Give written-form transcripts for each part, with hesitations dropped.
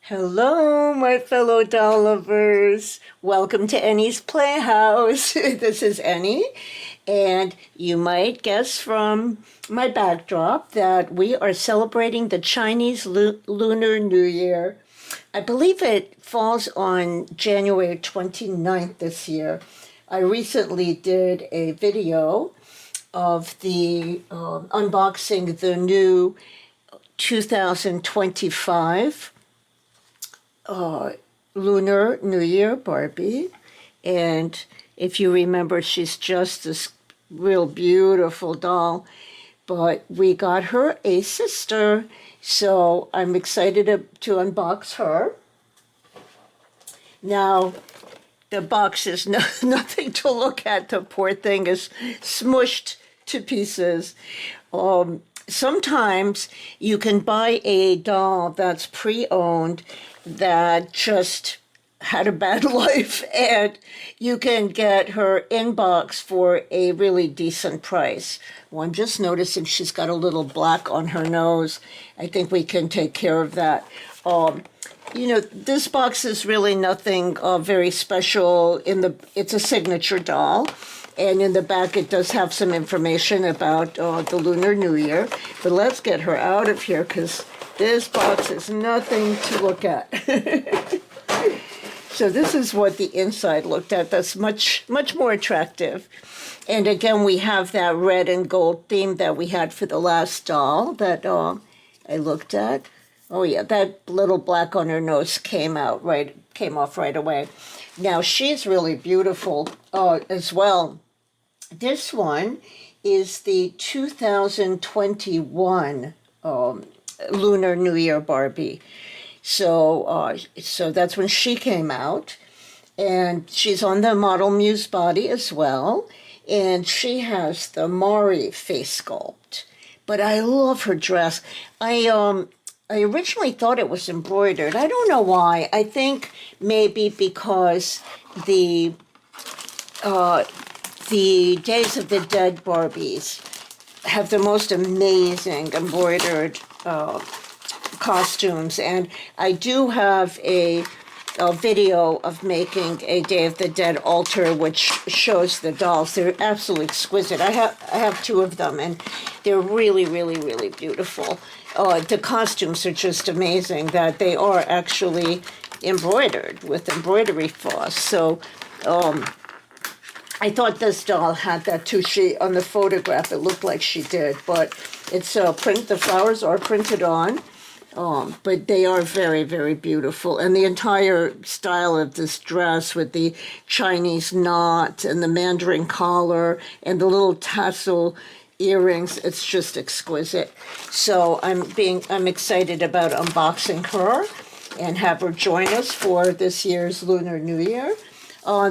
Hello, my fellow doll lovers. Welcome to Annie's Playhouse. This is Annie, and you might guess from my backdrop that we are celebrating the Chinese Lunar New Year. I believe it falls on January 29th this year. I recently did a video of the unboxing the new 2025 Lunar New Year Barbie. And if you remember, she's just this real beautiful doll. But we got her a sister, so I'm excited to unbox her. Now, the box is nothing to look at. The poor thing is smushed to pieces. Sometimes you can buy a doll that's pre-owned that just had a bad life, and you can get her in box for a really decent price. Well, I'm just noticing she's got a little black on her nose. I think we can take care of that. This box is really nothing very special. It's a signature doll. And in the back, it does have some information about the Lunar New Year. But let's get her out of here because this box is nothing to look at. So this is what the inside looked at. That's much, much more attractive. And again, we have that red and gold theme that we had for the last doll that I looked at. Oh yeah, that little black on her nose came off right away. Now she's really beautiful as well. This one is the 2021 Lunar New Year Barbie. So that's when she came out, and she's on the Model Muse body as well, and she has the Mari face sculpt. But I love her dress. I originally thought it was embroidered. I don't know why. I think maybe because the Days of the Dead Barbies have the most amazing embroidered costumes, and I do have a video of making a Day of the Dead altar, which shows the dolls. They're absolutely exquisite. I have two of them, and they're really, really, really beautiful. The costumes are just amazing. That they are actually embroidered with embroidery floss. So I thought this doll had that too. On the photograph, it looked like she did, but it's the flowers are printed on. But they are very, very beautiful. And the entire style of this dress with the Chinese knot and the mandarin collar and the little tassel earrings, it's just exquisite. So I'm excited about unboxing her and have her join us for this year's Lunar New Year.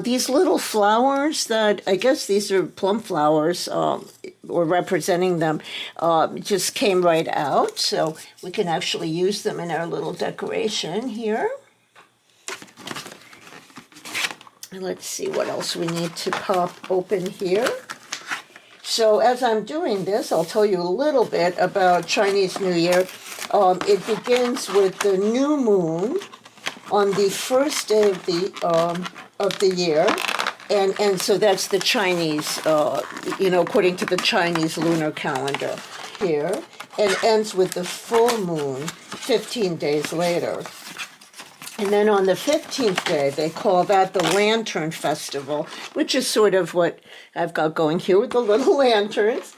These little flowers that, I guess these are plum flowers, or representing them, just came right out. So we can actually use them in our little decoration here. And let's see what else we need to pop open here. So as I'm doing this, I'll tell you a little bit about Chinese New Year. It begins with the new moon on the first day of the year, and so that's the Chinese, according to the Chinese lunar calendar here, and ends with the full moon 15 days later. And then on the 15th day, they call that the Lantern Festival, which is sort of what I've got going here with the little lanterns.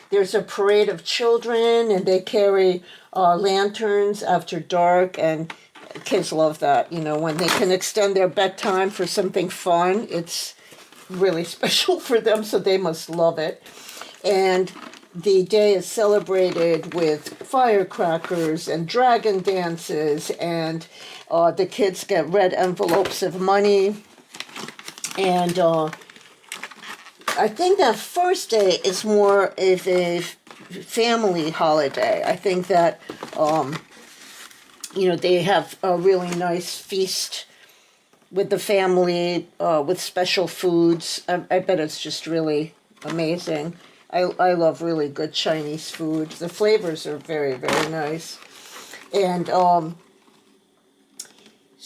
There's a parade of children, and they carry lanterns after dark, and kids love that, when they can extend their bedtime for something fun. It's really special for them, so they must love it. And the day is celebrated with firecrackers and dragon dances, and the kids get red envelopes of money. And I think that first day is more of a family holiday. I think that they have a really nice feast with the family, with special foods. I bet it's just really amazing. I love really good Chinese food. The flavors are very, very nice. And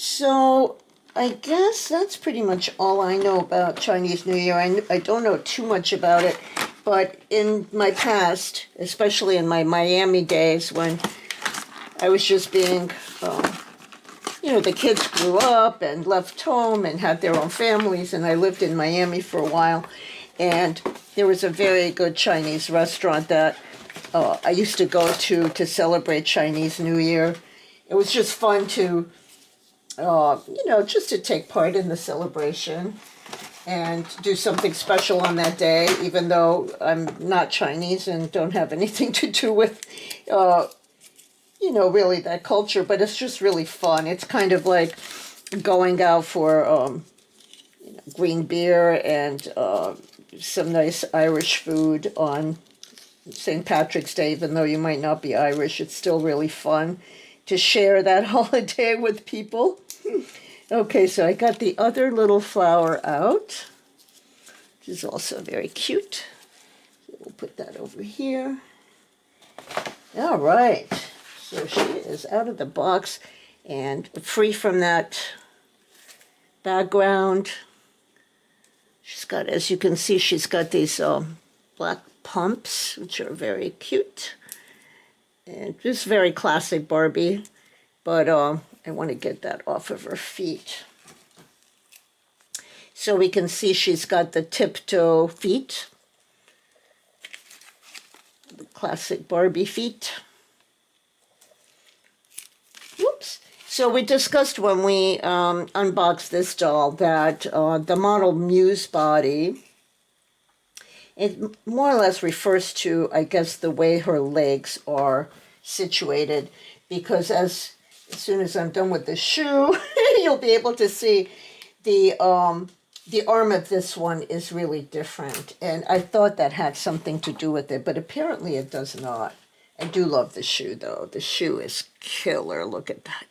So I guess that's pretty much all I know about Chinese New Year. I don't know too much about it, but in my past, especially in my Miami days when I was just being, the kids grew up and left home and had their own families, and I lived in Miami for a while, and there was a very good Chinese restaurant that I used to go to celebrate Chinese New Year. It was just fun to just to take part in the celebration and do something special on that day, even though I'm not Chinese and don't have anything to do with, really that culture. But it's just really fun. It's kind of like going out for green beer and some nice Irish food on St. Patrick's Day. Even though you might not be Irish, it's still really fun to share that holiday with people. Okay, so I got the other little flower out, which is also very cute. So we'll put that over here. All right, so she is out of the box and free from that background. She's got, as you can see, she's got these black pumps, which are very cute. And just very classic Barbie, but I want to get that off of her feet. So we can see she's got the tiptoe feet, the classic Barbie feet. Whoops. So we discussed when we unboxed this doll that the model Muse body, it more or less refers to, I guess, the way her legs are situated, because as soon as I'm done with the shoe, you'll be able to see the arm of this one is really different. And I thought that had something to do with it, but apparently it does not. I do love the shoe, though. The shoe is killer. Look at that.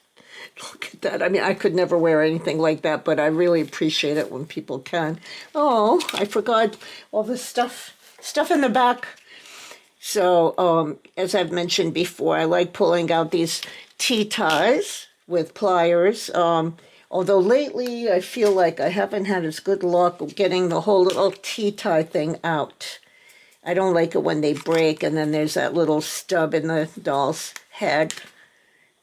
Look at that. I mean, I could never wear anything like that, but I really appreciate it when people can. Oh, I forgot all the stuff in the back. So, as I've mentioned before, I like pulling out these tea ties with pliers. Although lately I feel like I haven't had as good luck getting the whole little tea tie thing out. I don't like it when they break and then there's that little stub in the doll's head.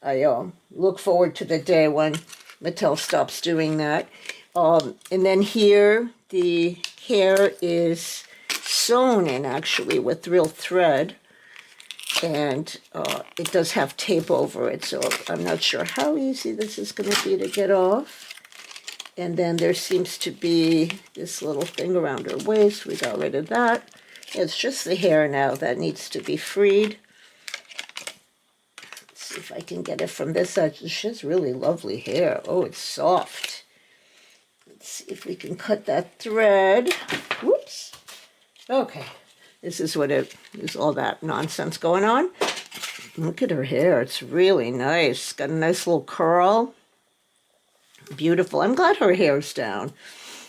I look forward to the day when Mattel stops doing that. And then here, the hair is sewn in, actually, with real thread. And it does have tape over it, so I'm not sure how easy this is going to be to get off. And then there seems to be this little thing around her waist. We got rid of that. It's just the hair now that needs to be freed. See if I can get it from this side. She has really lovely hair. Oh, it's soft. Let's see if we can cut that thread. Whoops. Okay. This is what it is, all that nonsense going on. Look at her hair. It's really nice. Got a nice little curl. Beautiful. I'm glad her hair's down.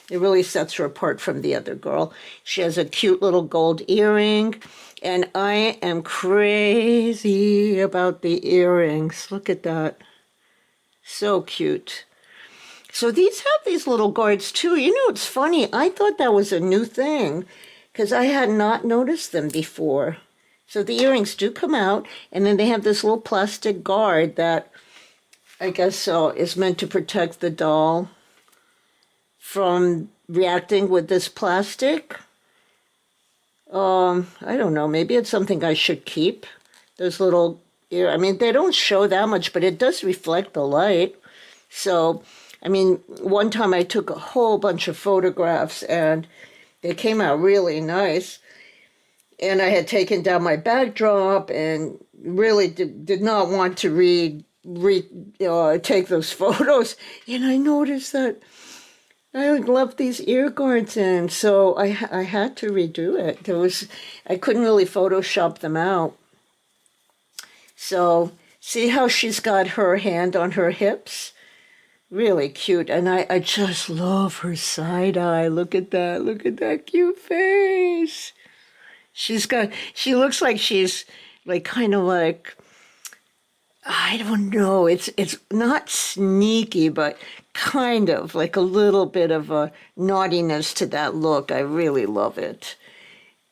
It really sets her apart from the other girl. She has a cute little gold earring. And I am crazy about the earrings. Look at that. So cute. So these have these little guards too. You know, it's funny. I thought that was a new thing because I had not noticed them before. So the earrings do come out, and then they have this little plastic guard that I guess is meant to protect the doll from reacting with this plastic. I don't know, maybe it's something I should keep. Those little I mean, they don't show that much, but it does reflect the light. So, I mean, one time I took a whole bunch of photographs and they came out really nice. And I had taken down my backdrop and really did not want to take those photos. And I noticed that I left these ear guards in, so I had to redo it. I couldn't really Photoshop them out. So see how she's got her hand on her hips? Really cute. And I just love her side eye. Look at that. Look at that cute face. She looks like she's like kind of like I don't know. It's not sneaky, but kind of like a little bit of a naughtiness to that look. I really love it.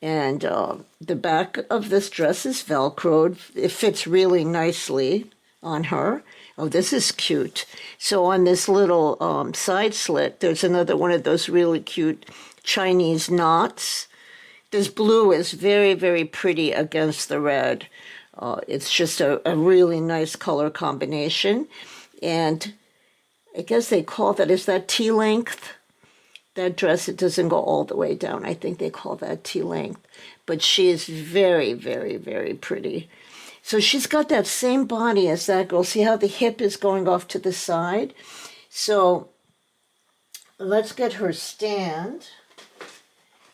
And the back of this dress is Velcroed. It fits really nicely on her. Oh, this is cute. So on this little side slit, there's another one of those really cute Chinese knots. This blue is very, very pretty against the red. It's just a really nice color combination. And I guess they call that, is that T-length? That dress, it doesn't go all the way down. I think they call that T-length. But she is very, very, very pretty. So she's got that same body as that girl. See how the hip is going off to the side? So let's get her stand.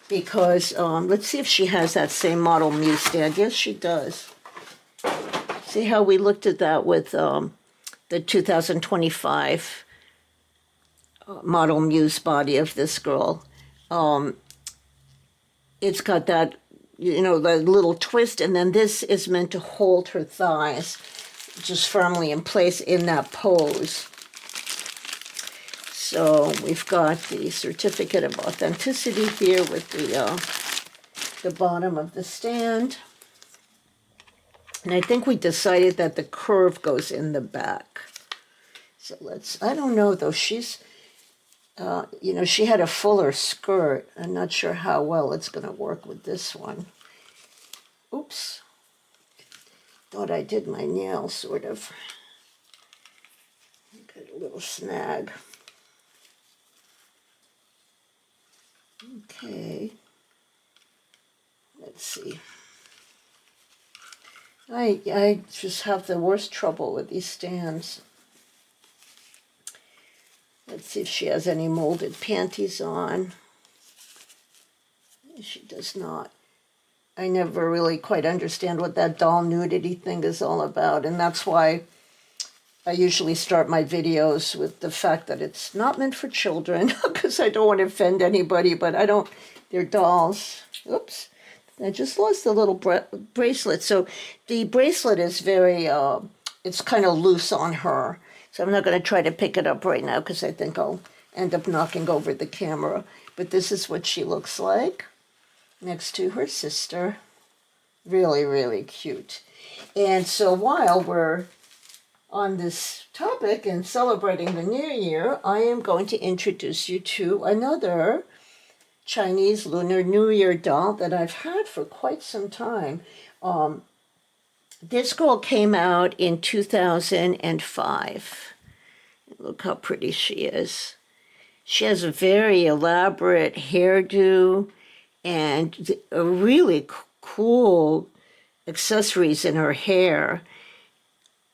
Because let's see if she has that same Model Muse stand. Yes, she does. See how we looked at that with the 2025 Model Muse body of this girl. It's got that, you know, the little twist, and then this is meant to hold her thighs just firmly in place in that pose. So we've got the certificate of authenticity here with the bottom of the stand. And I think we decided that the curve goes in the back. So let's, I don't know though, she's, you know, she had a fuller skirt. I'm not sure how well it's going to work with this one. Oops. Thought I did my nail, sort of. Got a little snag. Okay. Let's see. I just have the worst trouble with these stands. Let's see if she has any molded panties on. She does not. I never really quite understand what that doll nudity thing is all about, and that's why I usually start my videos with the fact that it's not meant for children, because I don't want to offend anybody, but I don't, they're dolls. Oops, I just lost the little bracelet. So the bracelet is very, it's kind of loose on her. So I'm not going to try to pick it up right now because I think I'll end up knocking over the camera. But this is what she looks like next to her sister. Really, really cute. And so while we're on this topic and celebrating the New Year, I am going to introduce you to another Chinese Lunar New Year doll that I've had for quite some time. This girl came out in 2005. Look how pretty she is. She has a very elaborate hairdo and a really cool accessories in her hair.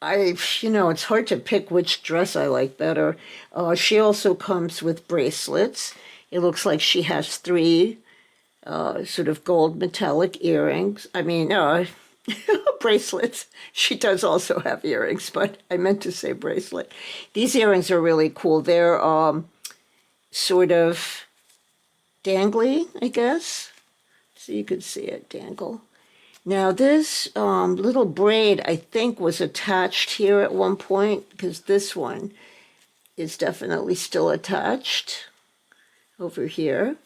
You know, it's hard to pick which dress I like better. She also comes with bracelets. It looks like she has 3 sort of gold metallic earrings. I mean, bracelets. She does also have earrings, but I meant to say bracelet. These earrings are really cool. They're sort of dangly, I guess. So you could see it dangle. Now this little braid, I think, was attached here at one point, because this one is definitely still attached over here.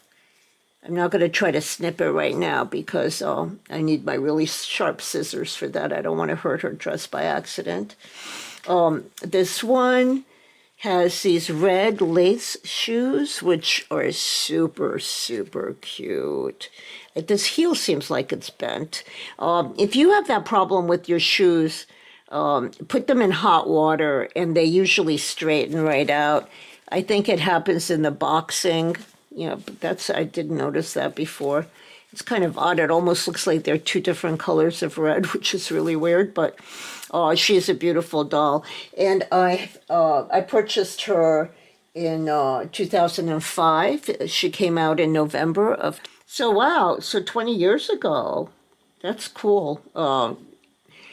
I'm not going to try to snip it right now because I need my really sharp scissors for that. I don't want to hurt her dress by accident. This one has these red lace shoes, which are super, super cute. This heel seems like it's bent. If you have that problem with your shoes, put them in hot water and they usually straighten right out. I think it happens in the boxing. You know, but I didn't notice that before. It's kind of odd. It almost looks like they're 2 different colors of red, which is really weird, but she's a beautiful doll. And I purchased her in 2005. She came out in November of... So wow, so 20 years ago. That's cool.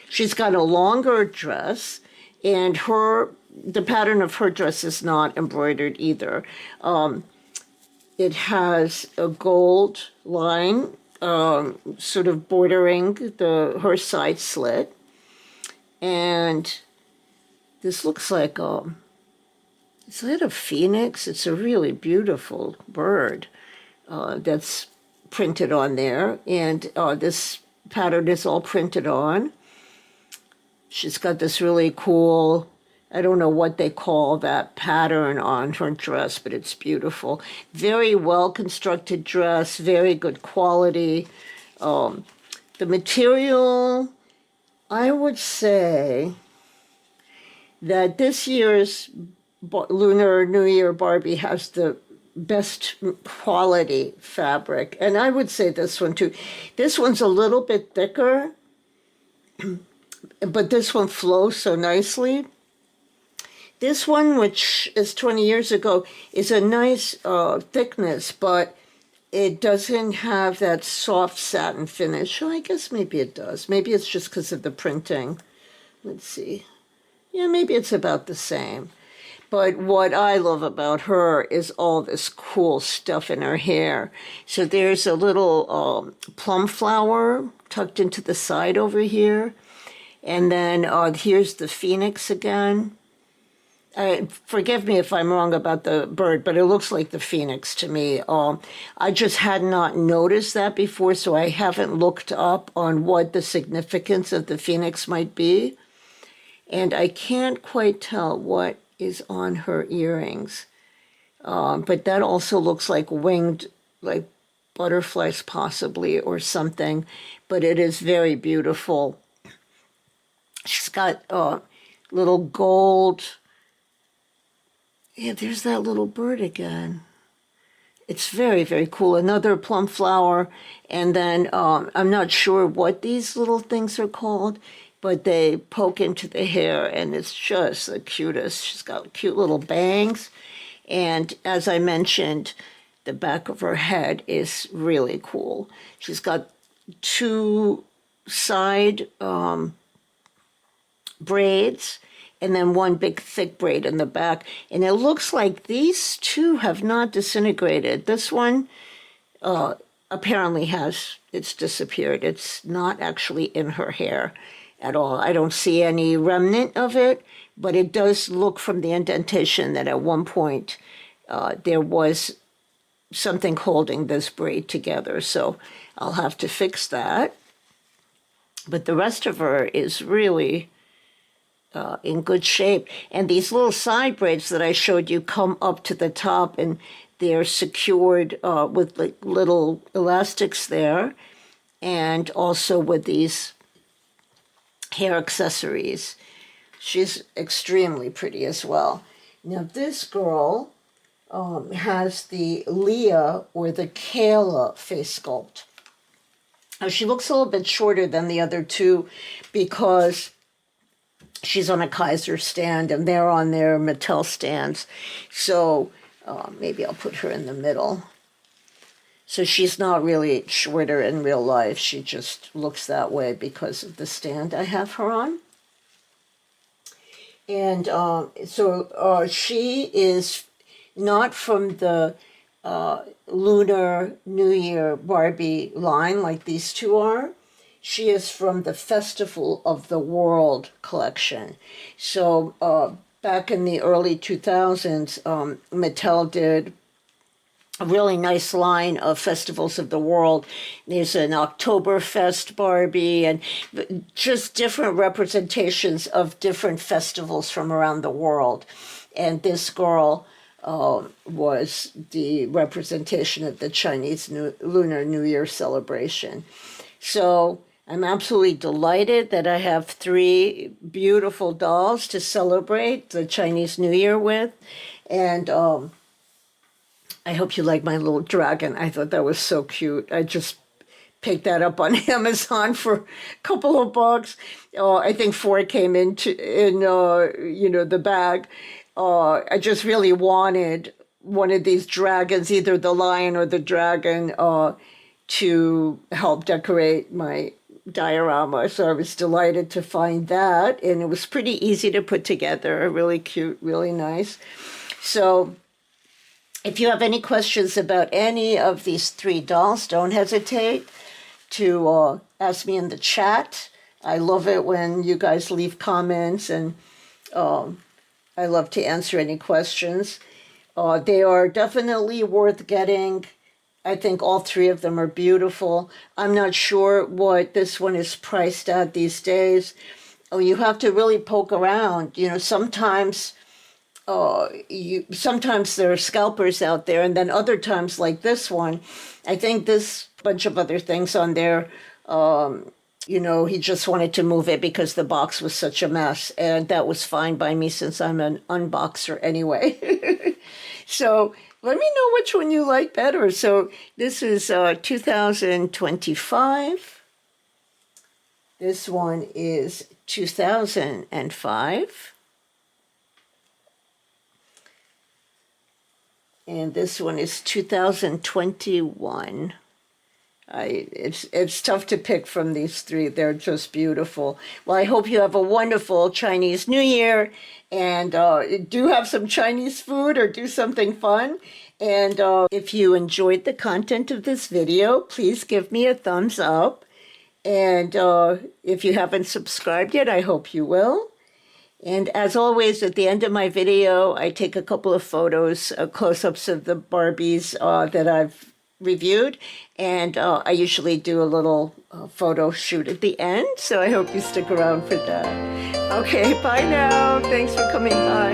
She's got a longer dress, and the pattern of her dress is not embroidered either. It has a gold line sort of bordering her side slit. And This looks like is that a phoenix? It's a really beautiful bird that's printed on there. And this pattern is all printed on. She's got this really cool, I don't know what they call that pattern on her dress, but it's beautiful. Very well constructed dress, very good quality. The material, I would say that this year's Lunar New Year Barbie has the best quality fabric. And I would say this one too. This one's a little bit thicker, but this one flows so nicely. This one, which is 20 years ago, is a nice thickness, but it doesn't have that soft satin finish. Oh, I guess maybe it does. Maybe it's just because of the printing. Let's see. Yeah, maybe it's about the same. But what I love about her is all this cool stuff in her hair. So there's a little plum flower tucked into the side over here. And then here's the phoenix again. Forgive me if I'm wrong about the bird, but it looks like the phoenix to me. I just had not noticed that before, so I haven't looked up on what the significance of the phoenix might be. And I can't quite tell what is on her earrings. But that also looks like winged, like butterflies possibly, or something. But it is very beautiful. She's got little gold. Yeah, there's that little bird again. It's very, very cool. Another plum flower. And then I'm not sure what these little things are called, but they poke into the hair, and it's just the cutest. She's got cute little bangs. And as I mentioned, the back of her head is really cool. She's got two side braids, and then one big thick braid in the back. And it looks like these two have not disintegrated. This one apparently it's disappeared. It's not actually in her hair at all. I don't see any remnant of it, but it does look from the indentation that at one point there was something holding this braid together. So I'll have to fix that. But the rest of her is really in good shape. And these little side braids that I showed you come up to the top, and they're secured with like little elastics there, and also with these hair accessories. She's extremely pretty as well. Now this girl has the Leah or the Kayla face sculpt. Now she looks a little bit shorter than the other two because she's on a Kaiser stand and they're on their Mattel stands. So maybe I'll put her in the middle. So she's not really shorter in real life. She just looks that way because of the stand I have her on. And so she is not from the Lunar New Year Barbie line like these two are. She is from the Festival of the World collection. So back in the early 2000s, Mattel did a really nice line of festivals of the world. There's an Oktoberfest Barbie and just different representations of different festivals from around the world. And this girl was the representation of the Chinese Lunar New Year celebration. So I'm absolutely delighted that I have 3 beautiful dolls to celebrate the Chinese New Year with. And I hope you like my little dragon. I thought that was so cute. I just picked that up on Amazon for a couple of bucks. I think 4 came in the bag. I just really wanted one of these dragons, either the lion or the dragon, to help decorate my diorama. So I was delighted to find that. And it was pretty easy to put together. Really cute, really nice. So if you have any questions about any of these 3 dolls, don't hesitate to ask me in the chat. I love it when you guys leave comments and I love to answer any questions. They are definitely worth getting. I think all three of them are beautiful. I'm not sure what this one is priced at these days. Oh, you have to really poke around. You know, sometimes there are scalpers out there, and then other times like this one, I think this bunch of other things on there. You know, he just wanted to move it because the box was such a mess, and that was fine by me since I'm an unboxer anyway. So let me know which one you like better. So this is 2025. This one is 2005. And this one is 2021. It's tough to pick from these three. They're just beautiful. Well, I hope you have a wonderful Chinese New Year, and do have some Chinese food or do something fun. And if you enjoyed the content of this video, please give me a thumbs up. And if you haven't subscribed yet, I hope you will. And as always, at the end of my video, I take a couple of photos, close-ups of the Barbies that I've reviewed, and I usually do a little photo shoot at the end, so I hope you stick around for that. Okay, bye now. Thanks for coming by.